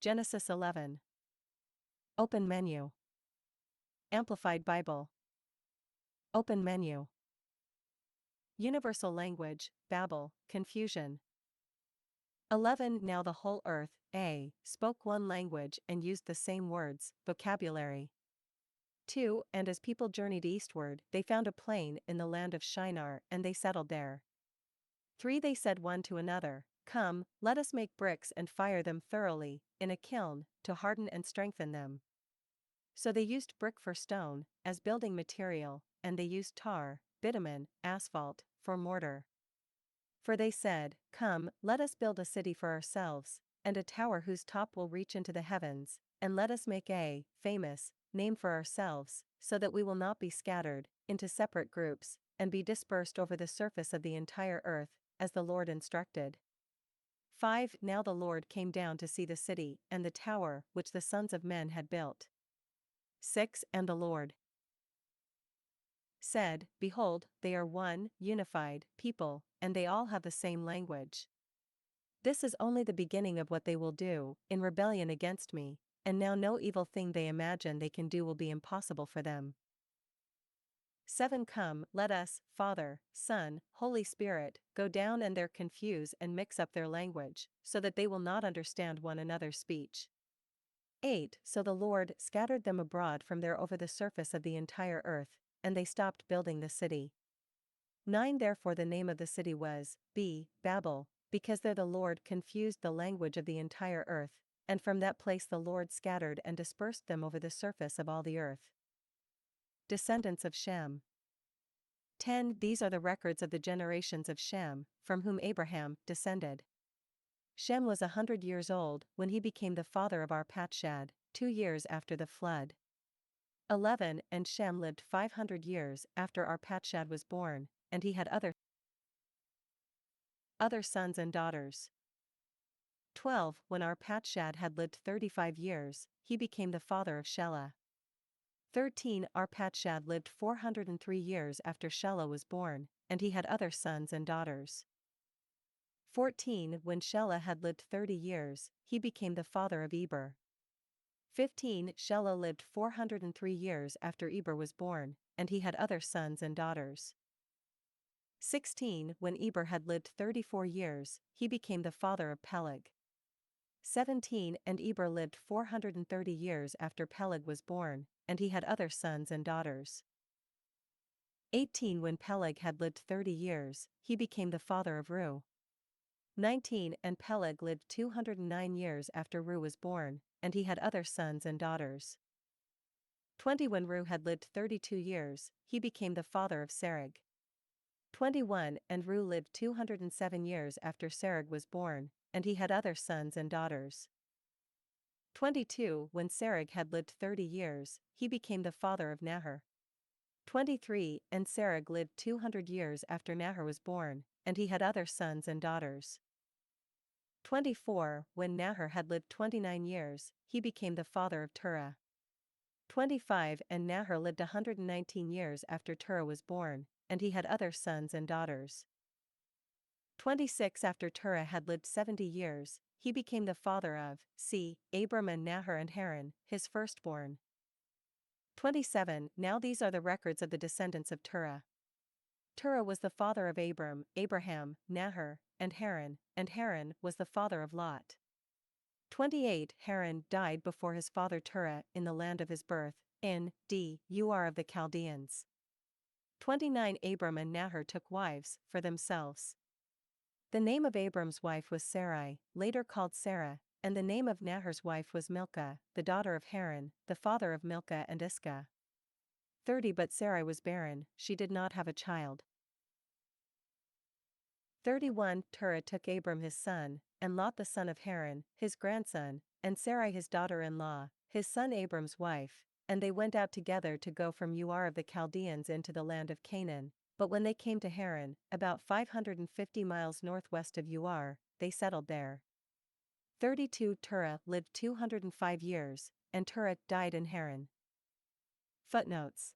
Genesis 11. Open menu. Amplified Bible. Open menu. Universal language, Babel, confusion. 11. Now the whole earth, spoke one language and used the same words, vocabulary. 2. And as people journeyed eastward, they found a plain in the land of Shinar and they settled there. 3. They said one to another, Come, let us make bricks and fire them thoroughly, in a kiln, to harden and strengthen them. So they used brick for stone, as building material, and they used tar, bitumen, asphalt, for mortar. For they said, Come, let us build a city for ourselves, and a tower whose top will reach into the heavens, and let us make a famous name for ourselves, so that we will not be scattered into separate groups, and be dispersed over the surface of the entire earth, as the Lord instructed. 5. Now the Lord came down to see the city and the tower which the sons of men had built. 6. And the Lord said, Behold, they are one, unified, people, and they all have the same language. This is only the beginning of what they will do, in rebellion against me, and now no evil thing they imagine they can do will be impossible for them. 7. Come, let us, Father, Son, Holy Spirit, go down and there confuse and mix up their language, so that they will not understand one another's speech. 8. So the Lord scattered them abroad from there over the surface of the entire earth, and they stopped building the city. 9. Therefore the name of the city was Babel, because there the Lord confused the language of the entire earth, and from that place the Lord scattered and dispersed them over the surface of all the earth. Descendants of Shem. 10. These are the records of the generations of Shem, from whom Abraham descended. Shem was 100 years old when he became the father of Arpachshad, 2 years after the flood. 11. And Shem lived 500 years after Arpachshad was born, and he had other sons and daughters. 12. When Arpachshad had lived 35 years, he became the father of Shelah. 13. Arpachshad lived 403 years after Shelah was born, and he had other sons and daughters. 14. When Shelah had lived 30 years, he became the father of Eber. 15. Shelah lived 403 years after Eber was born, and he had other sons and daughters. 16. When Eber had lived 34 years, he became the father of Peleg. 17. And Eber lived 430 years after Peleg was born, and he had other sons and daughters. 18. When Peleg had lived 30 years, he became the father of Reu. 19. And Peleg lived 209 years after Reu was born, and he had other sons and daughters. 20. When Reu had lived 32 years, he became the father of Serug. 21. And Reu lived 207 years after Serug was born, and he had other sons and daughters. 22. When Serug had lived 30 years, he became the father of Nahor. 23. And Serug lived 200 years after Nahor was born, and he had other sons and daughters. 24. When Nahor had lived 29 years, he became the father of Terah. 25. And Nahor lived 119 years after Terah was born, and he had other sons and daughters. 26. After Terah had lived 70 years, he became the father of Abram and Nahor and Haran, his firstborn. 27. Now these are the records of the descendants of Terah. Terah was the father of Abram, Abraham, Nahor, and Haran was the father of Lot. 28. Haran died before his father Terah in the land of his birth, in Ur of the Chaldeans. 29. Abram and Nahor took wives for themselves. The name of Abram's wife was Sarai, later called Sarah, and the name of Nahor's wife was Milcah, the daughter of Haran, the father of Milcah and Iscah. 30. But Sarai was barren, she did not have a child. 31. Terah took Abram his son, and Lot the son of Haran, his grandson, and Sarai his daughter-in-law, his son Abram's wife, and they went out together to go from Ur of the Chaldeans into the land of Canaan. But when they came to Haran, about 550 miles northwest of Ur, they settled there. 32. Terah lived 205 years, and Terah died in Haran. Footnotes.